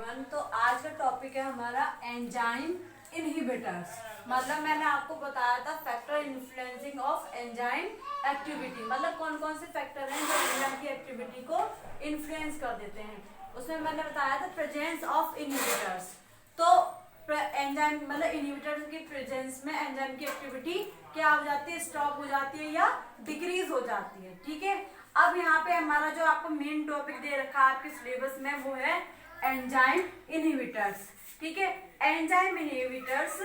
Everyone. तो आज का टॉपिक है हमारा एंजाइम इनहिबिटर्स। मतलब मैंने आपको बताया था factor influencing of enzyme activity, मतलब कौन कौन से फैक्टर हैं जो एंजाइम की एक्टिविटी को इन्फ्लुएंस कर देते हैं। उसमें मैंने बताया था प्रेजेंस ऑफ इनहिबिटर्स। तो एंजाइम मतलब इनहिबिटर्स की प्रेजेंस में एंजाइम की एक्टिविटी क्या हो जाती है, स्टॉप हो जाती है या डिक्रीज हो जाती है। ठीक है, अब यहाँ पे हमारा जो आपको मेन टॉपिक दे रखा है आपके सिलेबस में वो है एंजाइम इनहिबिटर्स। ठीक है, एंजाइम इनहिबिटर्स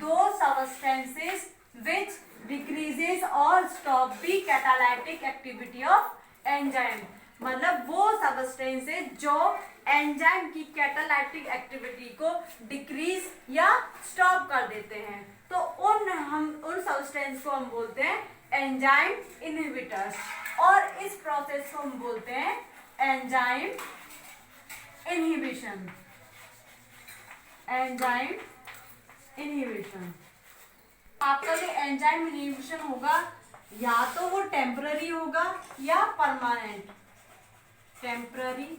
दो सबस्टेंसेस व्हिच डिक्रीजेस और stop the catalytic activity of enzyme, मतलब वो सबस्टेंसेस जो एंजाइम की कैटालाइटिक एक्टिविटी को डिक्रीज या स्टॉप कर देते हैं। तो उन सबस्टेंस को हम बोलते हैं एंजाइम इनहिबिटर्स और इस प्रोसेस को हम बोलते हैं एंजाइम इनहिबिशन। एंजाइम इनहिबिशन आपका जो एंजाइम इनहिबिशन होगा या तो वो टेम्पररी होगा या परमानेंट। टेम्पररी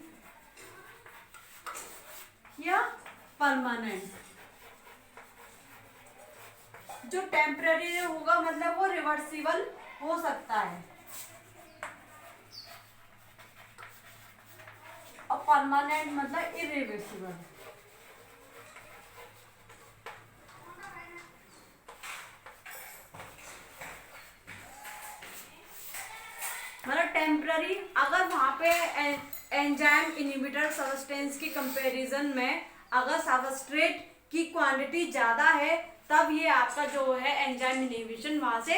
या परमानेंट। जो टेम्पररी होगा मतलब वो रिवर्सिबल हो सकता है और परमानेंट मतलब इरिवर्सिबल। मतलब टेम्पररी अगर वहां पे एंजाइम इनहिबिटर सबस्टेंस की कंपैरिजन में अगर सबस्ट्रेट की क्वांटिटी ज्यादा है तब ये आपका जो है एंजाइम इनहिबिशन वहां से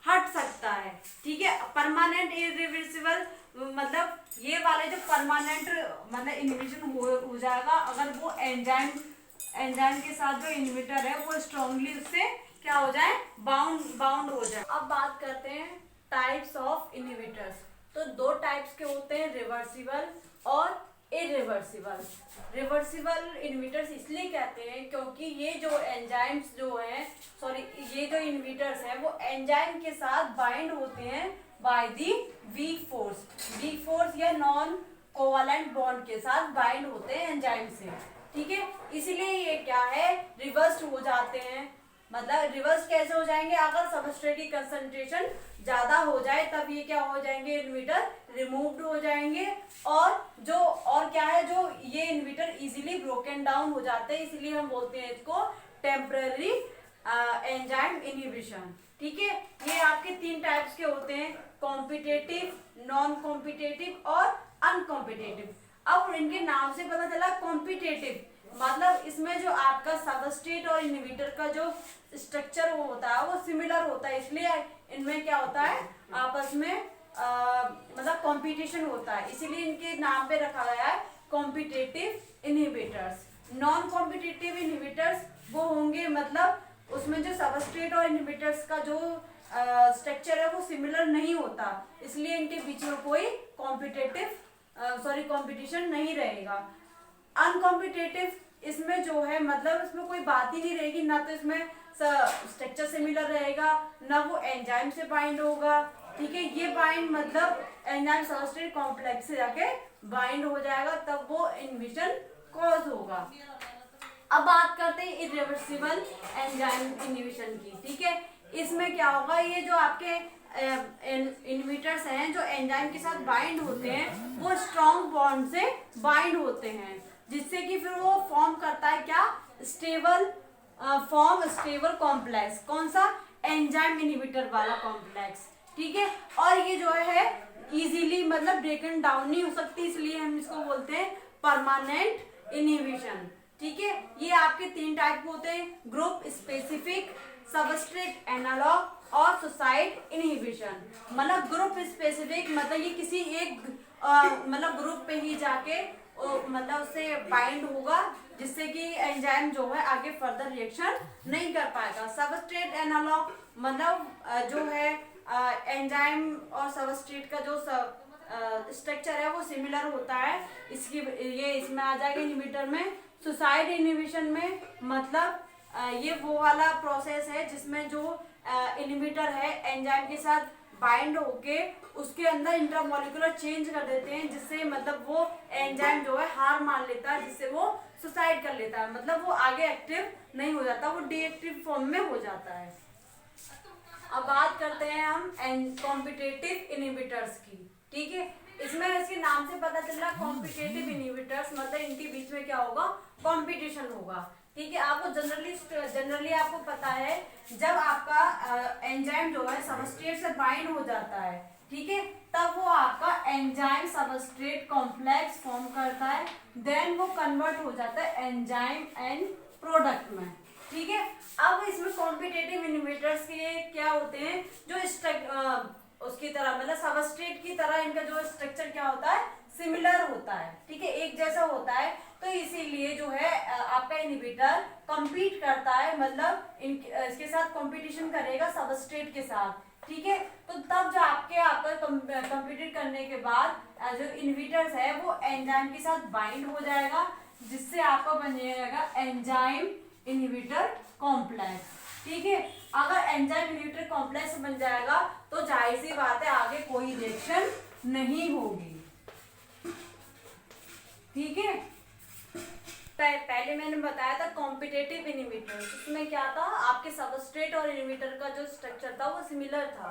हट सकता है। ठीक है, परमानेंट इरिवर्सिबल मतलब ये वाले जो परमानेंट मतलब इनहिबिशन हो जाएगा अगर वो एंजाइम के साथ जो इनहिबिटर है वो स्ट्रांगली उससे क्या हो जाए, बाउंड हो जाए। अब बात करते हैं टाइप्स ऑफ इनहिबिटर्स। तो दो टाइप्स के होते हैं, रिवर्सिबल और इरिवर्सिबल। रिवर्सिबल इनहिबिटर्स इसलिए कहते हैं क्योंकि ये जो एंजाइम्स जो हैं ये जो इनहिबिटर्स हैं वो एंजाइम के साथ बाइंड होते हैं बाय दी वीक फोर्स या नॉन कोवैलेंट बॉन्ड के साथ बाइंड होते हैं एंजाइम से। ठीक है, इसलिए ये क्या है, रिवर्स हो जाते हैं। मतलब रिवर्स कैसे हो जाएंगे, अगर सबस्ट्रेट की कंसंट्रेशन ज्यादा हो जाए तब ये क्या हो जाएंगे, इनहिबिटर रिमूव्ड हो जाएंगे और क्या है, जो ये इनहिबिटर इजीली ब्रोकन डाउन हो जाते हैं, इसलिए हम बोलते हैं इसको टेम्पररी एंजाइम इनहिबिशन। ठीक है, ये आपके तीन टाइप्स के होते हैं, कॉम्पिटेटिव, नॉन कॉम्पिटेटिव और अनकॉम्पिटेटिव। अब इनके नाम से पता चला कॉम्पिटेटिव मतलब इसमें जो आपका सबस्ट्रेट और इनहिबिटर का जो स्ट्रक्चर होता है वो सिमिलर होता है, इसलिए इनमें क्या होता है आपस में मतलब कंपटीशन होता है, इसीलिए इनके नाम पे रखा गया है competitive inhibitors. Non competitive inhibitors वो होंगे मतलब उसमें जो सबस्ट्रेट और इनहिबिटर्स का जो स्ट्रक्चर है वो सिमिलर नहीं होता, इसलिए इनके बीच में कोई कंपटीशन नहीं रहेगा। अनकॉम्पिटेटिव इसमें जो है मतलब इसमें कोई बात ही नहीं रहेगी, ना तो इसमें स्ट्रक्चर सिमिलर रहेगा ना वो एंजाइम से बाइंड होगा। ठीक है, ये बाइंड मतलब एंजाइम सबस्ट्रेट कॉम्प्लेक्स से जाके बाइंड हो जाएगा तब वो इनहिबिशन कॉज होगा। अब बात करते हैं इरिवर्सिबल एंजाइम इनहिबिशन की। ठीक है, इसमें क्या होगा, ये जो आपके इनहिबिटर्स हैं जो एंजाइम के साथ बाइंड होते हैं वो स्ट्रॉन्ग बॉन्ड से बाइंड होते हैं जिससे कि फिर वो फॉर्म करता है क्या, स्टेबल कॉम्प्लेक्स। कौन सा, एंजाइम इनहिबिटर वाला कॉम्प्लेक्स। ठीक है, और ये जो है इजीली मतलब ब्रेकन डाउन नहीं हो सकती, इसलिए हम इसको बोलते हैं परमानेंट इनहिबिशन। ठीक है, ये आपके तीन टाइप होते हैं, ग्रुप स्पेसिफिक, सबस्ट्रेट एनालॉग और सुसाइड इनहिबिशन। मतलब ग्रुप स्पेसिफिक मतलब ये किसी एक मतलब ग्रुप पे ही जाके मतलब उससे बाइंड होगा जिससे कि एंजाइम जो है आगे फर्दर रिएक्शन नहीं कर पाएगा। सबस्ट्रेट एनालॉग मतलब जो है एंजाइम और सबस्ट्रेट का जो स्ट्रक्चर है वो सिमिलर होता है, ये इसमें आ जाएगा इनहिबिटर में। सुसाइड इनहिबिशन में मतलब ये वो वाला प्रोसेस है जिसमें जो इनहिबिटर है एंजाइम के साथ बाइंड होके उसके अंदर इंट्रामोलिकुलर चेंज कर देते हैं जिससे मतलब वो एंजाइम जो है हार मान लेता है जिससे वो सुसाइड कर लेता है, मतलब वो आगे एक्टिव नहीं हो जाता, वो डीएक्टिव फॉर्म में हो जाता है। अब बात करते हैं हम कॉम्पिटिटिव इनहिबिटर्स की। ठीक है, इसमें इसके नाम से पता चल रहा कॉम्पिटिटिव इनहिबिटर्स मतलब इनके बीच में क्या होगा, कंपटीशन होगा। ठीक है, आपको जनरली आपको पता है जब आपका एंजाइम जो है सबस्ट्रेट से बाइंड हो जाता है, ठीक है, तब वो आपका एंजाइम सबस्ट्रेट कॉम्प्लेक्स फॉर्म करता है, देन वो कन्वर्ट हो जाता है एंजाइम एंड प्रोडक्ट में। ठीक है, अब इसमें कॉम्पिटिटिव इनहिबिटर्स के क्या होते हैं, जो उसकी तरह मतलब सबस्ट्रेट की तरह इनका जो स्ट्रक्चर क्या होता है, सिमिलर होता है। ठीक है, एक जैसा होता है, तो इसीलिए जो है आपका इनहिबिटर compete करता है, मतलब इसके साथ कंपटीशन करेगा सबस्ट्रेट के साथ। ठीक है, तो तब जो आपका कंपीट करने के बाद जो इनहिबिटर्स है वो एंजाइम के साथ बाइंड हो जाएगा, जिससे आपका बन जाएगा एंजाइम इनहिबिटर कॉम्प्लेक्स। ठीक है, अगर एंजाइम इनहिबिटर कॉम्प्लेक्स बन जाएगा तो जाहिर सी बात है आगे कोई रिएक्शन नहीं होगी। ठीक है, पहले मैंने बताया था कॉम्पिटिटिव इनहिबिटर्स, उसमें क्या था, आपके सबस्ट्रेट और इनहिबिटर का जो स्ट्रक्चर था वो सिमिलर था।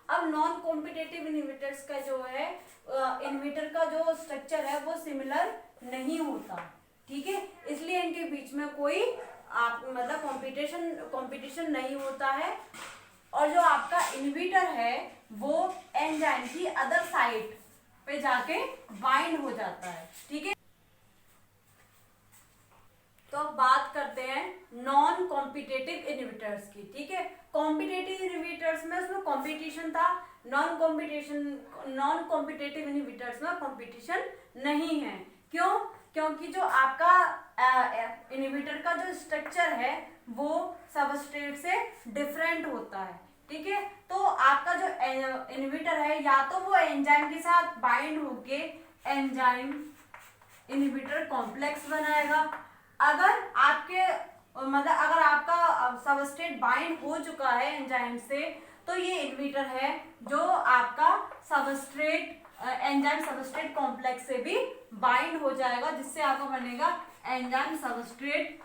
अब नॉन कॉम्पिटिटिव इनहिबिटर्स का जो है इनहिबिटर का जो स्ट्रक्चर है वो सिमिलर नहीं होता। ठीक है, इसलिए इनके बीच में कोई मतलब कंपटीशन नहीं होता है, और जो आपका इनहिबिटर है वो एंजाइम की अदर साइड पे जाके बाइंड हो जाता है। ठीक है, तो अब बात करते हैं नॉन कॉम्पिटिटिव इनहिबिटर्स की। ठीक है, कॉम्पिटिटिव इनहिबिटर्स में उसमें कंपटीशन था, नॉन कॉम्पिटिटिव इनहिबिटर्स में कंपटीशन नहीं है। क्यों? क्योंकि जो आपका इनहिबिटर का जो स्ट्रक्चर है वो सबस्ट्रेट से डिफरेंट होता है। ठीक है, तो आपका जो इनहिबिटर है या तो वो एंजाइम के साथ बाइंड होके एंजाइम इनहिबिटर कॉम्प्लेक्स बनाएगा, अगर आपका सबस्ट्रेट बाइंड हो चुका है एंजाइम से, तो ये इनहिबिटर है जो आपका एंजाइम सबस्ट्रेट कॉम्प्लेक्स से भी बाइंड हो जाएगा, जिससे आपका बनेगा एंजाइम सबस्ट्रेट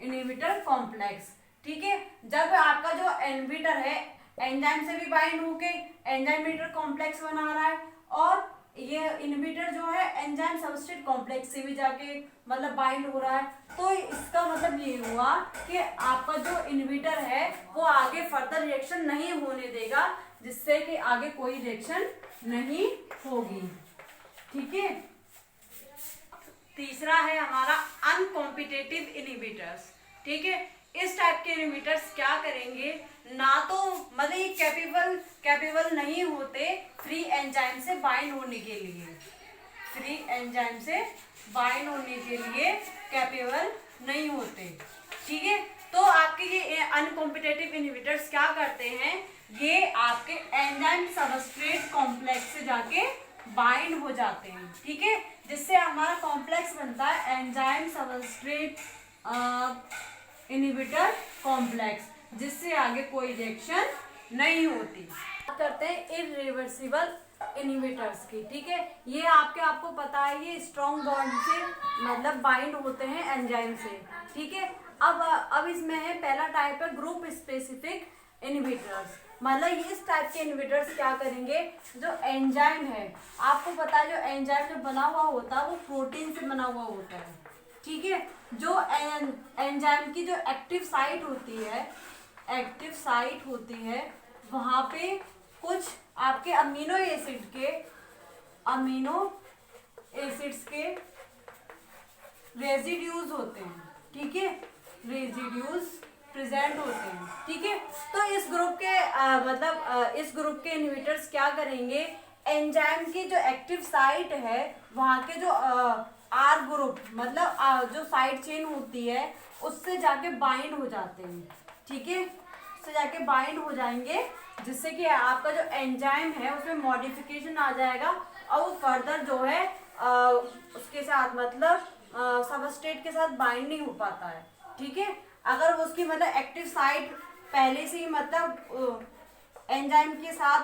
इनहिबिटर कॉम्प्लेक्स। ठीक है, जब आपका जो इनहिबिटर है एंजाइम से भी बाइंड होके एंजाइम इनहिबिटर कॉम्प्लेक्स बना रहा है, और ये इनहिबिटर जो है एंजाइम सबस्ट्रेट कॉम्प्लेक्स से भी जाके मतलब बाइंड हो रहा है, तो इसका मतलब ये हुआ कि आपका जो इनहिबिटर है वो आगे फर्दर रिएक्शन नहीं होने देगा, जिससे कि आगे कोई रिएक्शन नहीं होगी। ठीक है, तीसरा है हमारा अनकॉम्पिटिटिव इनहिबिटर्स। ठीक है, इस टाइप के इनहिबिटर्स क्या करेंगे, ना तो मतलब ये कैपेबल नहीं होते फ्री एंजाइम से बाइंड होने के लिए, फ्री एंजाइम से बाइंड होने के लिए कैपेबल नहीं होते। ठीक है, तो आपके ये अनकॉम्पिटिटिव इनहिबिटर्स क्या करते हैं, ये आपके एंजाइम सबस्ट्रेट कॉम्प्लेक्स से जाके बाइंड हो जाते हैं। ठीक है, जिससे हमारा कॉम्प्लेक्स बनता है एंजाइम सबस्ट्रेट इनहिबिटर कॉम्प्लेक्स, जिससे आगे कोई रिएक्शन नहीं होती। बात करते हैं इरिवर्सिबल इनहिबिटर्स की। ठीक है, ये आपको पता है ये स्ट्रॉन्ग बॉन्ड से मतलब बाइंड होते हैं एंजाइम से। ठीक है, अब इसमें है पहला टाइप है ग्रुप स्पेसिफिक इनहिबिटर्स, मतलब इस टाइप के इनहिबिटर्स क्या करेंगे, जो एंजाइम है आपको पता है जो एंजाइम जो बना हुआ होता है वो प्रोटीन से बना हुआ होता है। ठीक है, जो एंजाइम की जो एक्टिव साइट होती है वहां पे कुछ आपके अमीनो एसिड्स के रेजिड्यूज होते हैं। ठीक है, रेजिड्यूज प्रेजेंट होते हैं। ठीक है, तो इस ग्रुप के इनहिबिटर्स क्या करेंगे, एंजाइम की जो एक्टिव साइट है वहां के जो आर ग्रुप मतलब जो साइड चेन होती है उससे जाके बाइंड हो जाते हैं। ठीक है, उससे जाके बाइंड हो जाएंगे, जिससे कि आपका जो एंजाइम है उसमें मॉडिफिकेशन आ जाएगा, और वो फर्दर जो है उसके साथ मतलब सबस्ट्रेट के साथ बाइंड नहीं हो पाता है। ठीक है, अगर उसकी मतलब एक्टिव साइट पहले से ही मतलब एंजाइम के साथ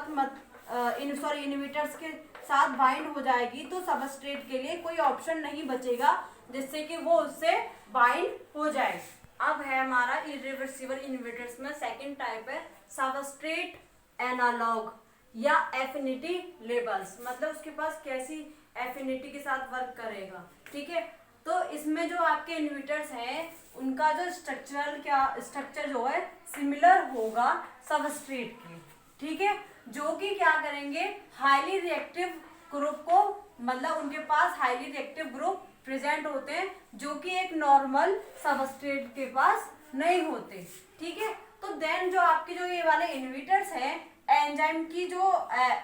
इनहिबिटर्स के साथ बाइंड हो जाएगी, तो सबस्ट्रेट के लिए कोई ऑप्शन नहीं बचेगा जिससे कि वो उससे बाइंड हो जाए। अब है हमारा इरिवर्सिबल इनहिबिटर्स में सेकंड टाइप है सबस्ट्रेट एनालॉग या एफिनिटी लेबल्स, मतलब उसके पास कैसी एफिनिटी के साथ वर्क करेगा। ठीक है, तो इसमें जो आपके इनहिबिटर्स हैं उनका जो स्ट्रक्चर जो है सिमिलर होगा सबस्ट्रेट के। ठीक है, जो कि क्या करेंगे, हाईली रिएक्टिव ग्रुप को, मतलब उनके पास हाईली रिएक्टिव ग्रुप प्रेजेंट होते हैं जो कि एक नॉर्मल सबस्ट्रेट के पास नहीं होते। ठीक है, तो देन जो आपके जो ये वाले इनहिबिटर्स हैं, एंजाइम की जो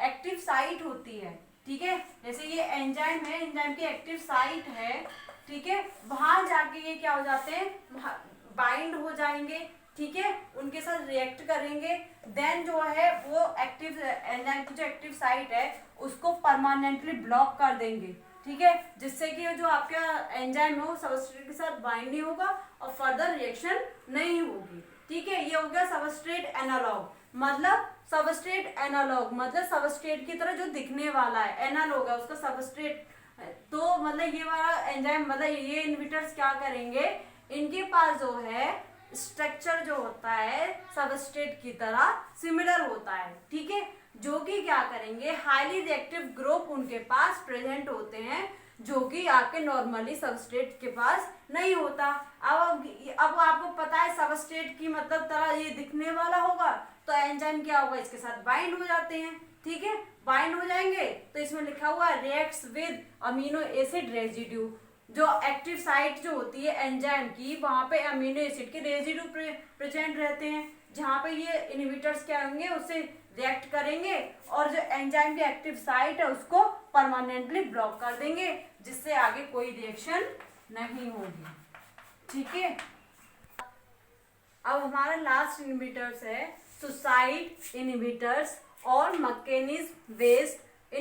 एक्टिव साइट होती है, ठीक है, जैसे ये एंजाइम है, एंजाइम की एक्टिव साइट है, ठीक है, वहां जाके ये क्या हो जाते हैं, बाइंड हो जाएंगे। ठीक है, उनके साथ रिएक्ट करेंगे, देन जो है वो एक्टिव एंजाइम की जो एक्टिव साइट है उसको परमानेंटली ब्लॉक कर देंगे। ठीक है, जिससे कि जो आपका एंजाइम है वो सबस्ट्रेट के साथ बाइंड नहीं होगा और फर्दर रिएक्शन नहीं होगी। ठीक है, ये हो गया सबस्ट्रेट एनालॉग, मतलब सबस्ट्रेट एनालॉग मतलब सबस्ट्रेट की तरह जो दिखने वाला है, एनालॉग है उसका सबस्ट्रेट। तो मतलब ये वाला एंजाइम, मतलब ये इनहिबिटर्स क्या करेंगे, इनके पास जो है स्ट्रक्चर जो होता है सबस्ट्रेट की तरह सिमिलर होता है। ठीक है, जो कि क्या करेंगे, हाईली रिएक्टिव ग्रुप उनके पास प्रेजेंट होते हैं जो कि आपके नॉर्मली सबस्ट्रेट के पास नहीं होता। अब आपको पता है सबस्ट्रेट की मतलब तरह ये दिखने वाला होगा, तो एंजाइम क्या होगा, इसके साथ बाइंड हो जाते हैं। ठीक है, बाइंड हो जाएंगे तो इसमें लिखा हुआ है reacts with amino acid residue, जो एक्टिव साइट जो होती है एंजाइम की, वहां पे अमीनो एसिड के रेजिड्यू प्रेजेंट रहते हैं, जहां पे ये इनहिबिटर्स क्या होंगे, उससे रिएक्ट करेंगे और जो एंजाइम की एक्टिव साइट है उसको परमानेंटली ब्लॉक कर देंगे, जिससे आगे कोई रिएक्शन नहीं होगी। ठीक है, अब हमारा लास्ट इनहिबिटर्स है सुसाइड इनहिबिटर्स और मैकेनिज्म बेस्ड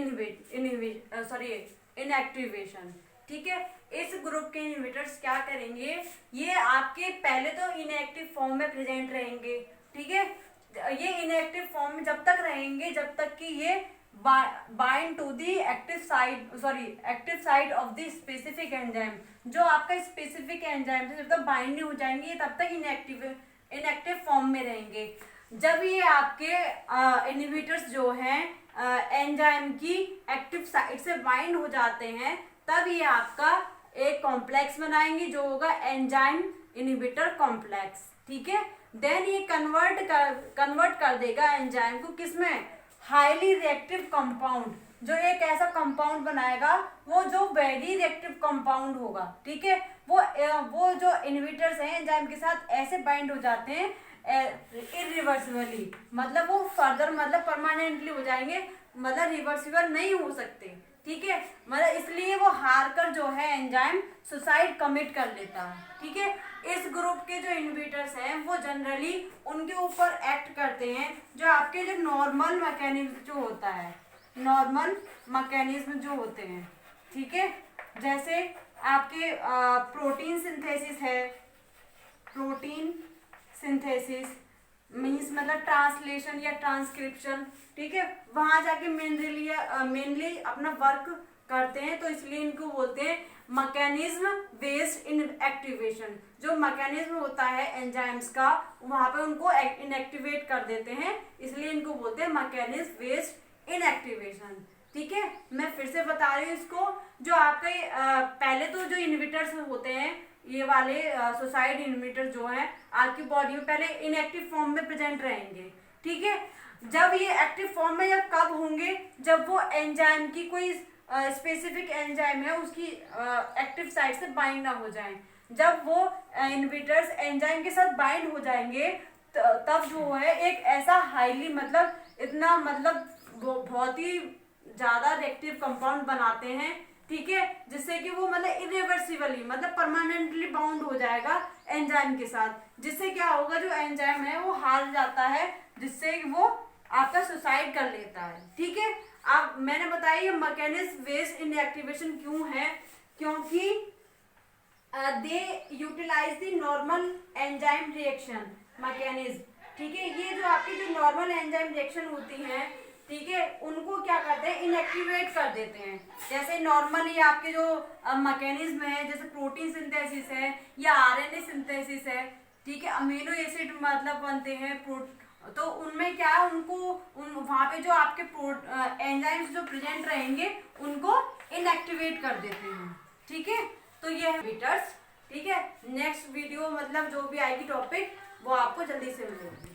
इनएक्टिवेशन। ठीक है, इस ग्रुप के इनहिबिटर्स क्या करेंगे, ये आपके पहले तो इनएक्टिव फॉर्म में प्रेजेंट रहेंगे। ठीक है, ये इनएक्टिव फॉर्म में जब तक रहेंगे जब तक कि ये bind to the active site of the specific enzyme, जो आपका स्पेसिफिक एंजाइम से जब तक बाइंड नहीं हो जाएंगे ये तब तक इनएक्टिव फॉर्म में रहेंगे। जब ये आपके इनहिबिटर्स जो हैं एंजाइम की एक्टिव साइट से बाइंड हो जाते हैं, तब ये आपका एक कॉम्प्लेक्स बनाएंगे जो होगा एंजाइम इनहिबिटर कॉम्प्लेक्स। ठीक है, देन ये कन्वर्ट कर देगा एंजाइम को किसमें, हाईली रिएक्टिव कंपाउंड, जो एक ऐसा कंपाउंड बनाएगा वो जो वेरी रिएक्टिव कंपाउंड होगा। ठीक है, वो जो इनहिबिटर्स हैं एंजाइम के साथ ऐसे बाइंड हो जाते हैं इरिवर्सिबली, मतलब वो फर्दर मतलब परमानेंटली हो जाएंगे, मतलब रिवर्सिबल नहीं हो सकते। ठीक है, मतलब इसलिए वो हार कर जो है एंजाइम सुसाइड कमिट कर लेता है। ठीक है, इस ग्रुप के जो इनहिबिटर्स हैं वो जनरली उनके ऊपर एक्ट करते हैं जो आपके जो नॉर्मल मैकेनिज्म जो होता है, नॉर्मल मैकेनिज्म जो होते हैं। ठीक है, जैसे आपके प्रोटीन सिंथेसिस है, प्रोटीन सिंथेसिस मीन्स मतलब ट्रांसलेशन या ट्रांसक्रिप्शन। ठीक है, वहां जाके मेनली अपना वर्क करते हैं, तो इसलिए इनको बोलते हैं मैकेनिज्म बेस्ड इनएक्टिवेशन। जो मैकेनिज्म होता है एंजाइम्स का वहां पे उनको इनएक्टिवेट कर देते हैं, इसलिए इनको बोलते हैं मैकेनिज्म बेस्ड इनएक्टिवेशन। ठीक है, मैं फिर से बता रही हूँ इसको, जो आपके पहले तो जो इनहिबिटर्स होते हैं ये वाले सुसाइड इनहिबिटर जो है आपकी बॉडी में पहले इनएक्टिव फॉर्म में प्रेजेंट रहेंगे। ठीक है, जब ये एक्टिव फॉर्म में जब कब होंगे, जब वो एंजाइम की कोई स्पेसिफिक एंजाइम है उसकी एक्टिव साइट से बाइंड ना हो जाए। जब वो इनहिबिटर्स एंजाइम के साथ बाइंड हो जाएंगे तब जो है एक ऐसा हाईली मतलब इतना मतलब बहुत ही ज्यादा रिएक्टिव कंपाउंड बनाते हैं। ठीक है, जिससे कि वो मतलब इरिवर्सिबली मतलब परमानेंटली बाउंड हो जाएगा एंजाइम के साथ, जिससे क्या होगा जो एंजाइम है वो हार जाता है, जिससे वो आपका सुसाइड कर लेता है। ठीक है, अब मैंने बताया ये मैकेनिज्म बेस्ड इनएक्टिवेशन क्यों है, क्योंकि they utilize the normal enzyme reaction mechanism. ठीक है, ये जो आपकी जो नॉर्मल एंजाइम रिएक्शन होती है ठीक है, उनको क्या करते हैं, इनएक्टिवेट कर देते हैं। जैसे नॉर्मली आपके जो मैकेनिज्म है, जैसे प्रोटीन सिंथेसिस है या आरएनए सिंथेसिस है, ठीक है, अमीनो एसिड मतलब बनते हैं, तो उनमें क्या है, उनको वहां पे जो आपके एंजाइम्स जो प्रेजेंट रहेंगे उनको इनएक्टिवेट कर देते हैं। ठीक है, तो ये है इनहिबिटर्स। ठीक है, नेक्स्ट वीडियो मतलब जो भी आएगी टॉपिक वो आपको जल्दी से मिलेगी।